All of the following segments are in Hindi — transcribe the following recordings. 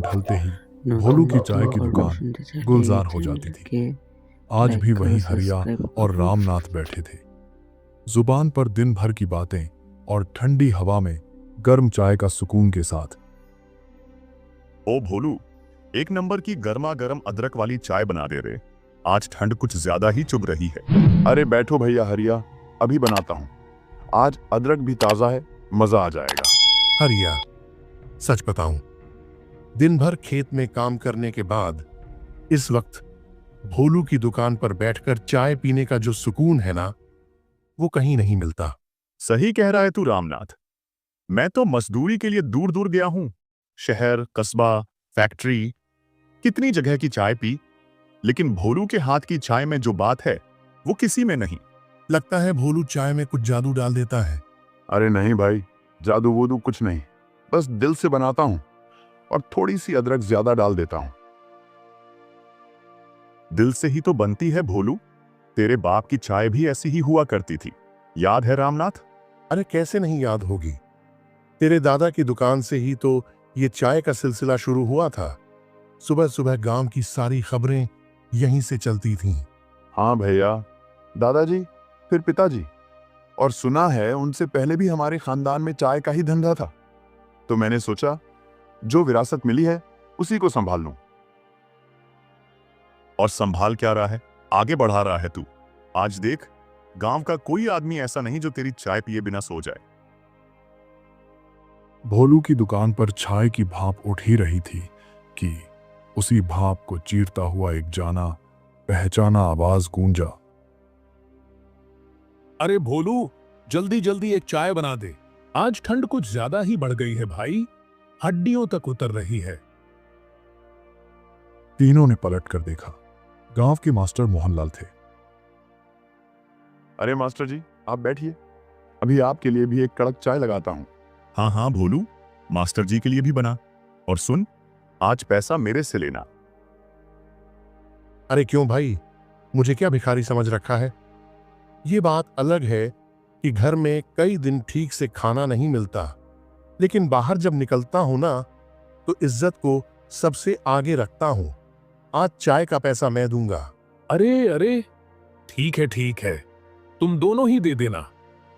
ढलते ही भोलू নতুন की ভিডিও चाय की और दुकान শুনতে চাইলে गुलजार हो जाती थी। চ্যানেলটাকে आज লাইক भी করো, वही हरिया সাবস্ক্রাইব और করো। रामनाथ बैठे थे, जुबान पर दिन भर की बातें और ठंडी हवा में गर्म चाय का सुकून के साथ। ओ भोलू, एक नंबर की गर्मा गर्म अदरक वाली चाय बना दे रे। आज ठंड कुछ ज्यादा ही चुभ रही है। अरे बैठो भैया हरिया, अभी बनाता हूँ। आज अदरक भी ताजा है, मजा आ जाएगा। हरिया, सच बताऊं, दिन भर खेत में काम करने के बाद इस वक्त भोलू की दुकान पर बैठकर चाय पीने का जो सुकून है ना, वो कहीं नहीं मिलता। सही कह रहा है तू रामनाथ। मैं तो मजदूरी के लिए दूर दूर गया हूँ। शहर, कस्बा, फैक्ट्री, कितनी जगह की चाय पी, लेकिन भोलू के हाथ की चाय में जो बात है वो किसी में नहीं। लगता है भोलू चाय में कुछ जादू डाल देता है। अरे नहीं भाई, जादू वोदू कुछ नहीं, बस दिल से बनाता हूँ और थोड़ी सी अदरक ज्यादा डाल देता हूँ। दिल से ही तो बनती है भोलू। तेरे बाप की चाय भी ऐसी ही हुआ करती थी, याद है रामनाथ? अरे कैसे नहीं याद होगी, तेरे दादा की दुकान से ही तो ये चाय का सिलसिला शुरू हुआ था। सुबह सुबह गांव की सारी खबरें यहीं से चलती थीं। हाँ भैया, दादाजी, फिर पिताजी, और सुना है उनसे पहले भी हमारे खानदान में चाय का ही धंधा था। तो मैंने सोचा जो विरासत मिली है उसी को संभाल लूं। और संभाल क्या रहा है, आगे बढ़ा रहा है तू। आज देख, गांव का कोई आदमी ऐसा नहीं जो तेरी चाय पिए बिना सो जाए। भोलू की दुकान पर चाय की भाप उठ ही रही थी कि उसी भाप को चीरता हुआ एक जाना पहचाना आवाज गूंजा। अरे भोलू, जल्दी जल्दी एक चाय बना दे। आज ठंड कुछ ज्यादा ही बढ़ गई है भाई, हड्डियों तक उतर रही है। तीनों ने पलट कर देखा। गांव के मास्टर मोहनलाल थे। अरे मास्टर जी, आप बैठिए, अभी आपके लिए भी एक कड़क चाय लगाता हूँ। हाँ हाँ भोलू, मास्टर जी के लिए भी बना। और सुन, आज पैसा मेरे से लेना। अरे क्यों भाई, मुझे क्या भिखारी समझ रखा है? ये बात अलग है कि घर में कई दिन ठीक से खाना नहीं मिलता, लेकिन बाहर जब निकलता हूं ना, तो इज्जत को सबसे आगे रखता हूं। आज चाय का पैसा मैं दूंगा। अरे अरे, ठीक है, तुम दोनों ही दे देना।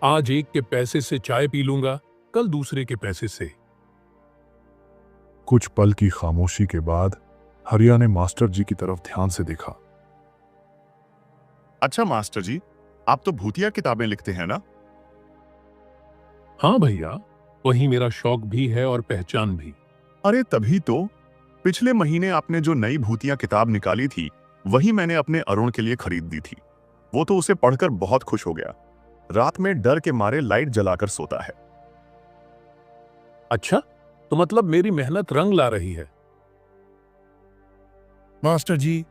आज एक के पैसे से चाय पी लूंगा, कल दूसरे के पैसे से। कुछ पल की खामोशी के बाद हरिया ने मास्टर जी की तरफ ध्यान से देखा। अच्छा मास्टर जी, आप तो भूतिया किताबें लिखते हैं ना? हाँ भैया, वही मेरा शौक भी है और पहचान भी। अरे तभी तो पिछले महीने आपने जो नई भूतिया किताब निकाली थी, वही मैंने अपने अरुण के लिए खरीद दी थी। वो तो उसे पढ़कर बहुत खुश हो गया। रात में डर के मारे लाइट जलाकर सोता है। अच्छा, तो मतलब मेरी मेहनत रंग ला रही है। मास्टर जी,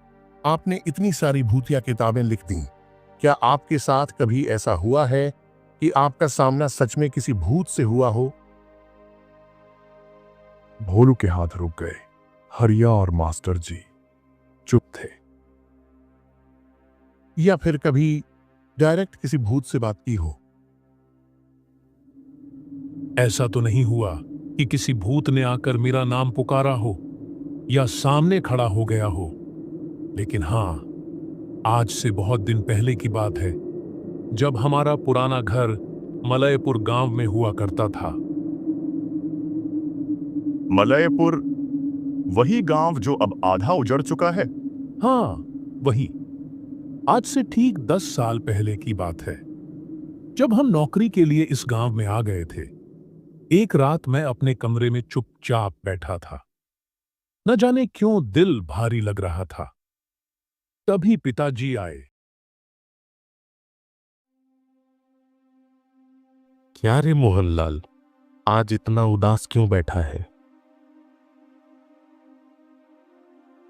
आपने इतनी सारी भूतिया किताबें लिख दी, क्या आपके साथ कभी ऐसा हुआ है कि आपका सामना सच में किसी भूत से हुआ हो? भोलू के हाथ रुक गए। हरिया और मास्टर जी चुप थे। या फिर कभी डायरेक्ट किसी भूत से बात की हो? ऐसा तो नहीं हुआ कि किसी भूत ने आकर मेरा नाम पुकारा हो या सामने खड़ा हो गया हो, लेकिन हाँ, आज से बहुत दिन पहले की बात है, जब हमारा पुराना घर मलयपुर गांव में हुआ करता था। मलयपुर, वही गांव जो अब आधा उजड़ चुका है? हाँ, वही। आज से ठीक 10 साल पहले की बात है, जब हम नौकरी के लिए इस गांव में आ गए थे। एक रात मैं अपने कमरे में चुपचाप बैठा था। न जाने क्यों दिल भारी लग रहा था। तभी पिताजी आए। क्या रे मोहनलाल, आज इतना उदास क्यों बैठा है?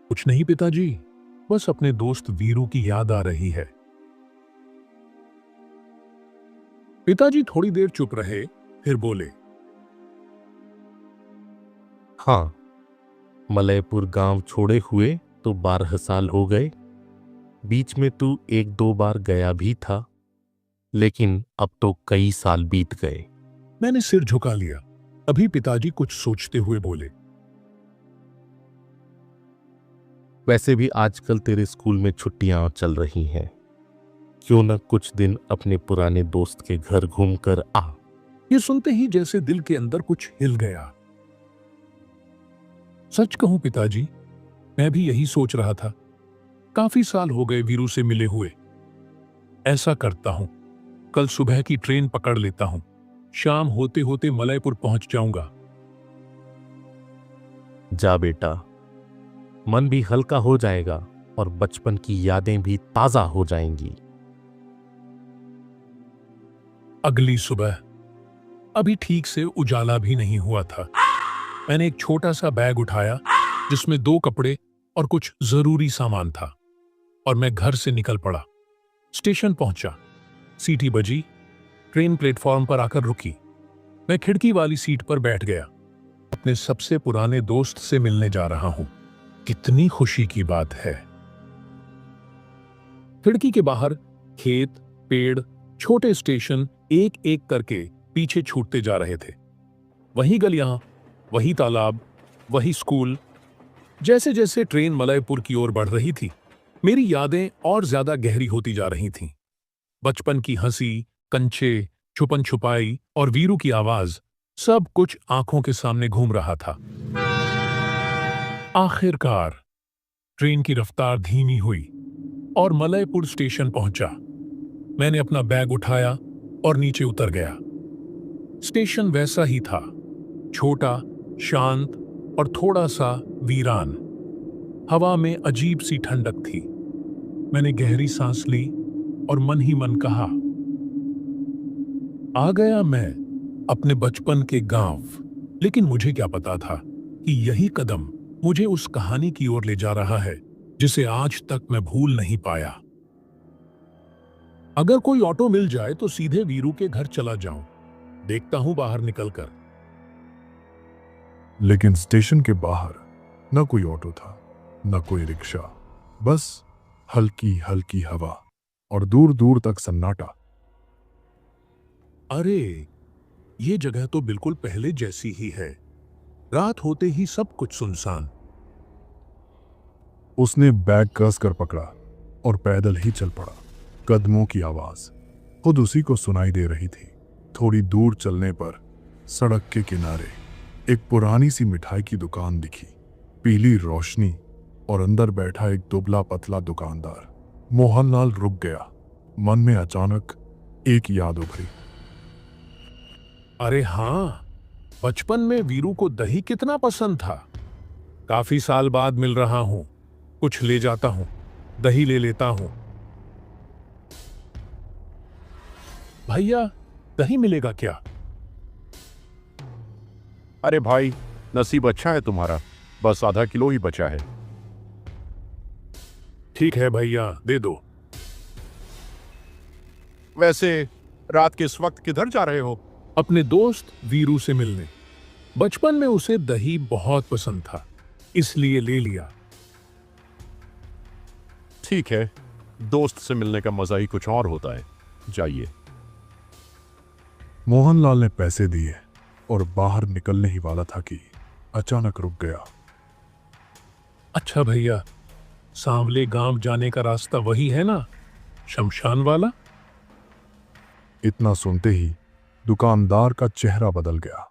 कुछ नहीं पिताजी, बस अपने दोस्त वीरू की याद आ रही है। पिताजी थोड़ी देर चुप रहे, फिर बोले। हाँ, मलयपुर गांव छोड़े हुए तो 12 साल हो गए। बीच में तू 1-2 बार गया भी था, लेकिन अब तो कई साल बीत गए। मैंने सिर झुका लिया। अभी पिताजी कुछ सोचते हुए बोले। वैसे भी आजकल तेरे स्कूल में छुट्टियां चल रही हैं, क्यों न कुछ दिन अपने पुराने दोस्त के घर घूमकर आ। ये सुनते ही जैसे दिल के अंदर कुछ हिल गया। सच कहूं पिताजी, मैं भी यही सोच रहा था। काफी साल हो गए वीरू से मिले हुए। ऐसा करता हूं, कल सुबह की ट्रेन पकड़ लेता हूं, शाम होते होते मलयपुर पहुंच जाऊंगा। जा बेटा, मन भी हल्का हो जाएगा और बचपन की यादें भी ताजा हो जाएंगी। अगली सुबह, अभी ठीक से उजाला भी नहीं हुआ था, मैंने एक छोटा सा बैग उठाया जिसमें 2 कपड़े और कुछ जरूरी सामान था, और मैं घर से निकल पड़ा। स्टेशन पहुंचा, सीटी बजी, ट्रेन प्लेटफॉर्म पर आकर रुकी। मैं खिड़की वाली सीट पर बैठ गया। अपने सबसे पुराने दोस्त से मिलने जा रहा हूं। कितनी खुशी की बात है। खिड़की के बाहर खेत, पेड़, छोटे स्टेशन एक एक करके पीछे छूटते जा रहे थे। वही गलियां, वही तालाब, वही स्कूल। जैसे जैसे ट्रेन मलयपुर की ओर बढ़ रही थी, मेरी यादें और ज्यादा गहरी होती जा रही थीं। बचपन की हंसी, कंचे, छुपन छुपाई और वीरू की आवाज, सब कुछ आंखों के सामने घूम रहा था। आखिरकार ट्रेन की रफ्तार धीमी हुई और मलयपुर स्टेशन पहुंचा। मैंने अपना बैग उठाया और नीचे उतर गया। स्टेशन वैसा ही था, छोटा, शांत और थोड़ा सा वीरान। हवा में अजीब सी ठंडक थी। मैंने गहरी सांस ली और मन ही मन कहा, आ गया मैं अपने बचपन के गांव। लेकिन मुझे क्या पता था कि यही कदम मुझे उस कहानी की ओर ले जा रहा है जिसे आज तक मैं भूल नहीं पाया। अगर कोई ऑटो मिल जाए तो सीधे वीरू के घर चला जाऊं, देखता हूं बाहर निकलकर। लेकिन स्टेशन के बाहर न कोई ऑटो था, न कोई रिक्शा, बस हल्की हल्की हवा और दूर दूर तक सन्नाटा। अरे, ये जगह तो बिल्कुल पहले जैसी ही है। रात होते ही सब कुछ सुनसान। उसने बैग कस कर पकड़ा और पैदल ही चल पड़ा। कदमों की आवाज खुद उसी को सुनाई दे रही थी। थोड़ी दूर चलने पर सड़क के किनारे एक पुरानी सी मिठाई की दुकान दिखी। पीली रोशनी और अंदर बैठा एक दुबला पतला दुकानदार। मोहनलाल रुक गया। मन में अचानक एक याद उभरी। अरे हाँ, बचपन में वीरू को दही कितना पसंद था। काफी साल बाद मिल रहा हूं, कुछ ले जाता हूं, दही ले लेता हूं। भैया, दही मिलेगा क्या? अरे भाई, नसीब अच्छा है तुम्हारा, बस आधा किलो ही बचा है। ठीक है भैया, दे दो। वैसे रात के इस वक्त किधर जा रहे हो? अपने दोस्त वीरू से मिलने। बचपन में उसे दही बहुत पसंद था, इसलिए ले लिया। ठीक है, दोस्त से मिलने का मजा ही कुछ और होता है। जाइए। मोहनलाल ने पैसे दिए और बाहर निकलने ही वाला था कि अचानक रुक गया। अच्छा भैया, सांवले गांव जाने का रास्ता वही है ना, शमशान वाला? इतना सुनते ही दुकानदार का चेहरा बदल गया।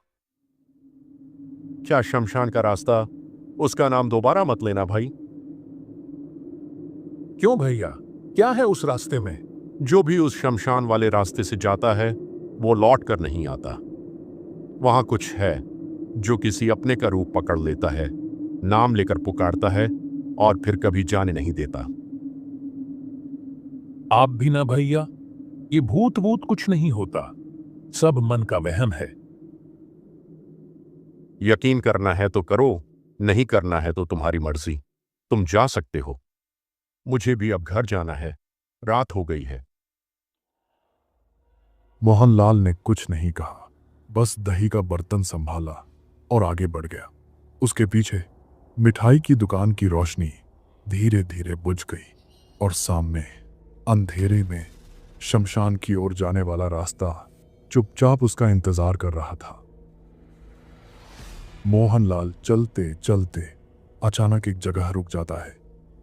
क्या शमशान का रास्ता? उसका नाम दोबारा मत लेना भाई। क्यों भैया, क्या है उस रास्ते में? जो भी उस शमशान वाले रास्ते से जाता है वो लौट कर नहीं आता। वहां कुछ है जो किसी अपने का रूप पकड़ लेता है, नाम लेकर पुकारता है और फिर कभी जाने नहीं देता। आप भी ना भैया, ये भूत वूत कुछ नहीं होता, सब मन का वहम है। यकीन करना है तो करो, नहीं करना है तो तुम्हारी मर्जी। तुम जा सकते हो। मुझे भी अब घर जाना है, रात हो गई है। मोहनलाल ने कुछ नहीं कहा, बस दही का बर्तन संभाला और आगे बढ़ गया। उसके पीछे मिठाई की दुकान की रोशनी धीरे धीरे बुझ गई और सामने अंधेरे में शमशान की ओर जाने वाला रास्ता चुपचाप उसका इंतजार कर रहा था। मोहनलाल चलते चलते अचानक एक जगह रुक जाता है।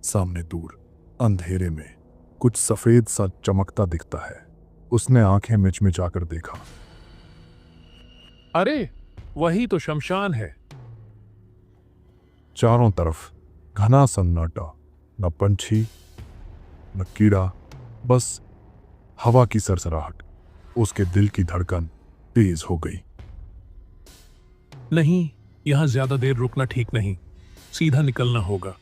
सामने दूर अंधेरे में कुछ सफेद सा चमकता दिखता है। उसने आंखें मिचमिचाकर देखा। अरे वही तो शमशान है। चारों तरफ घना सन्नाटा, न पंछी न कीड़ा, बस हवा की सरसराहट। उसके दिल की धड़कन तेज हो गई। नहीं, यहां ज्यादा देर रुकना ठीक नहीं, सीधा निकलना होगा।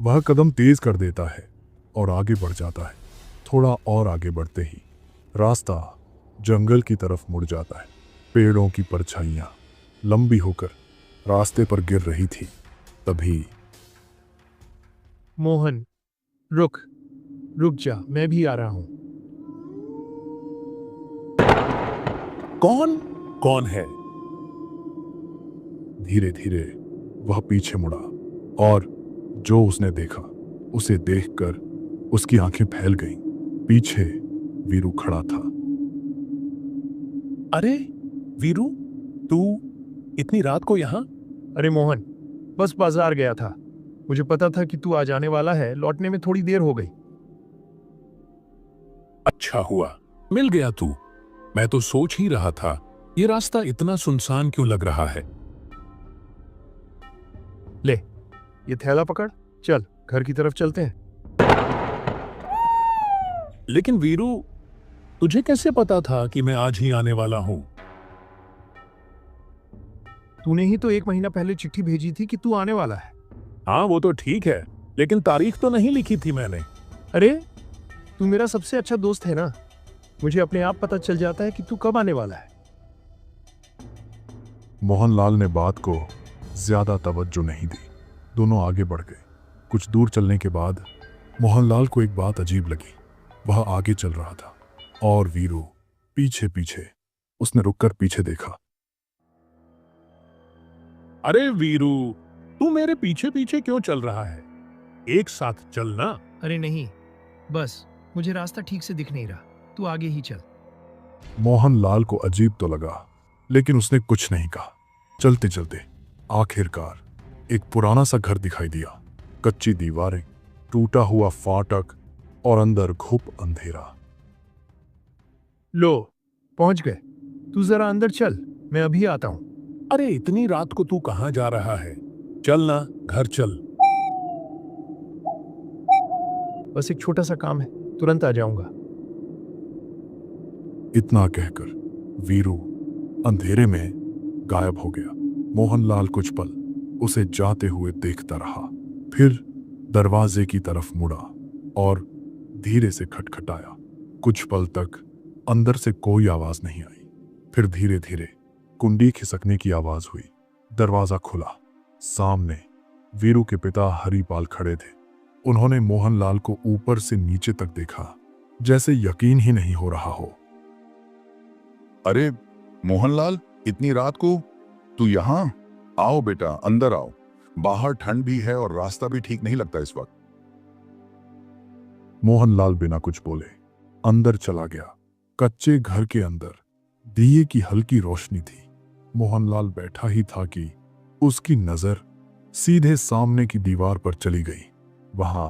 वह कदम तेज कर देता है और आगे बढ़ जाता है। थोड़ा और आगे बढ़ते ही रास्ता जंगल की तरफ मुड़ जाता है। पेड़ों की परछाइयां लंबी होकर रास्ते पर गिर रही थी। तभी मोहन, रुक रुक जा, मैं भी आ रहा हूं। कौन कौन है? धीरे धीरे वह पीछे मुड़ा और जो उसने देखा उसे देखकर उसकी आंखें फैल गईं। पीछे वीरू खड़ा था। अरे वीरू, तू इतनी रात को यहां? अरे मोहन, बस बाजार गया था। मुझे पता था कि तू आ जाने वाला है, लौटने में थोड़ी देर हो गई। अच्छा हुआ मिल गया तू। मैं तो सोच ही रहा था ये रास्ता इतना सुनसान क्यों लग रहा है। ले, ये थैला पकड़, चल घर की तरफ चलते हैं। लेकिन वीरू, तुझे कैसे पता था कि मैं आज ही आने वाला हूं? तूने ही तो 1 महीना पहले चिट्ठी भेजी थी कि तू आने वाला है। हाँ वो तो ठीक है, लेकिन तारीख तो नहीं लिखी थी मैंने। अरे, तू मेरा सबसे अच्छा दोस्त है ना, मुझे अपने आप पता चल जाता है कि तू कब आने वाला है। मोहनलाल ने बात को ज्यादा तवज्जो नहीं दी। दोनों आगे बढ़ गए। कुछ दूर चलने के बाद मोहनलाल को एक बात अजीब लगी। वह आगे चल रहा था और वीरू पीछे पीछे। उसने रुककर पीछे देखा। अरे वीरू, तू मेरे पीछे पीछे क्यों चल रहा है? एक साथ चलना। अरे नहीं, बस मुझे रास्ता ठीक से दिख नहीं रहा, तू आगे ही चल। मोहनलाल को अजीब तो लगा, लेकिन उसने कुछ नहीं कहा। चलते चलते आखिरकार एक पुराना सा घर दिखाई दिया। कच्ची दीवारें, टूटा हुआ फाटक और अंदर घुप अंधेरा। लो, पहुंच गए। तू जरा अंदर चल, मैं अभी आता हूं। अरे इतनी रात को तू कहां जा रहा है? चल ना, घर चल। बस एक छोटा सा काम है, तुरंत आ जाऊंगा। इतना कहकर वीरू अंधेरे में गायब हो गया। मोहनलाल कुछ पल उसे जाते हुए देखता रहा, फिर दरवाजे की तरफ मुड़ा और धीरे से खटखटाया। कुछ पल तक अंदर से कोई आवाज नहीं आई। फिर धीरे धीरे कुंडी खिसकने की आवाज हुई। दरवाजा खुला। सामने वीरू के पिता हरिपाल खड़े थे। उन्होंने मोहनलाल को ऊपर से नीचे तक देखा, जैसे यकीन ही नहीं हो रहा हो। अरे मोहनलाल, इतनी रात को तू यहाँ? आओ बेटा, अंदर आओ। बाहर ठंड भी है और रास्ता भी ठीक नहीं लगता इस वक्त। मोहनलाल बिना कुछ बोले अंदर चला गया। कच्चे घर के अंदर दिए की हल्की रोशनी थी। मोहनलाल बैठा ही था कि उसकी नजर सीधे सामने की दीवार पर चली गई। वहां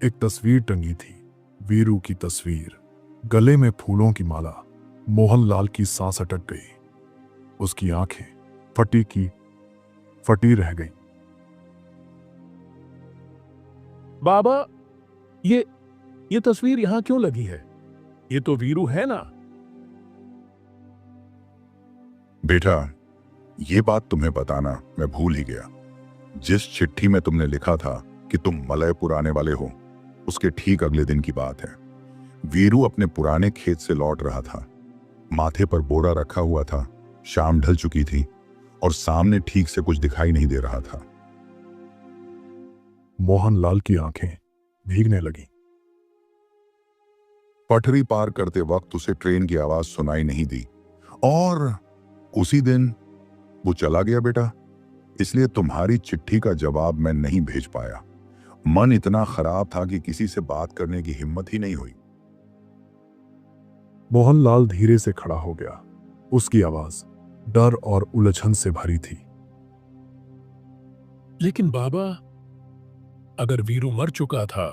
एक तस्वीर टंगी थी, वीरू की तस्वीर, गले में फूलों की माला। मोहनलाल की सांस अटक गई। उसकी आंखें फटी रह गईं। बाबा, ये तस्वीर यहां क्यों लगी है? ये तो वीरू है ना? बेटा, ये बात तुम्हें बताना मैं भूल ही गया। जिस चिट्ठी में तुमने लिखा था कि तुम मलयपुर आने वाले हो, उसके ठीक अगले दिन की बात है। वीरू अपने पुराने खेत से लौट रहा था। माथे पर बोरा रखा हुआ था। शाम ढल चुकी थी और सामने ठीक से कुछ दिखाई नहीं दे रहा था। मोहनलाल की आंखें भीगने लगीं। पटरी पार करते वक्त उसे ट्रेन की आवाज सुनाई नहीं दी और उसी दिन वो चला गया बेटा। इसलिए तुम्हारी चिट्ठी का जवाब मैं नहीं भेज पाया। मन इतना खराब था कि किसी से बात करने की हिम्मत ही नहीं हुई। मोहनलाल धीरे से खड़ा हो गया। उसकी आवाज डर और उलझन से भरी थी। लेकिन बाबा, अगर वीरू मर चुका था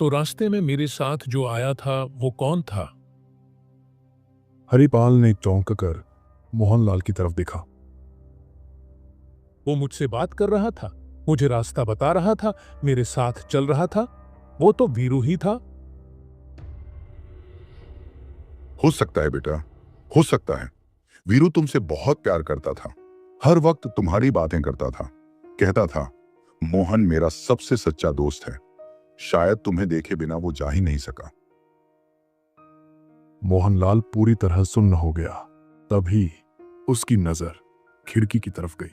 तो रास्ते में मेरे साथ जो आया था वो कौन था? हरिपाल ने चौंक कर मोहनलाल की तरफ देखा। वो मुझसे बात कर रहा था, मुझे रास्ता बता रहा था, मेरे साथ चल रहा था। वो तो वीरू ही था। हो सकता है बेटा, हो सकता है। वीरू तुमसे बहुत प्यार करता था, हर वक्त तुम्हारी बातें करता था, कहता था मोहन मेरा सबसे सच्चा दोस्त है। शायद तुम्हें देखे बिना वो जा ही नहीं सका। मोहनलाल पूरी तरह सुन्न हो गया। तभी उसकी नजर खिड़की की तरफ गई।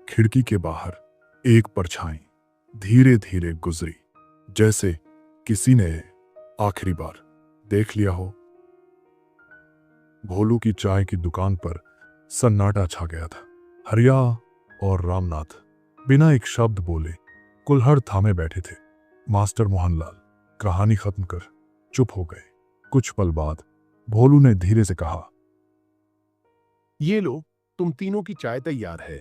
खिड़की के बाहर एक परछाई धीरे धीरे गुजरी, जैसे किसी ने आखिरी बार देख लिया हो। भोलू की चाय की दुकान पर सन्नाटा छा गया था। हरिया और रामनाथ बिना एक शब्द बोले कुल्हड़ थामे बैठे थे। मास्टर मोहनलाल कहानी खत्म कर चुप हो गए। कुछ पल बाद भोलू ने धीरे से कहा, ये लो, तुम तीनों की चाय तैयार है।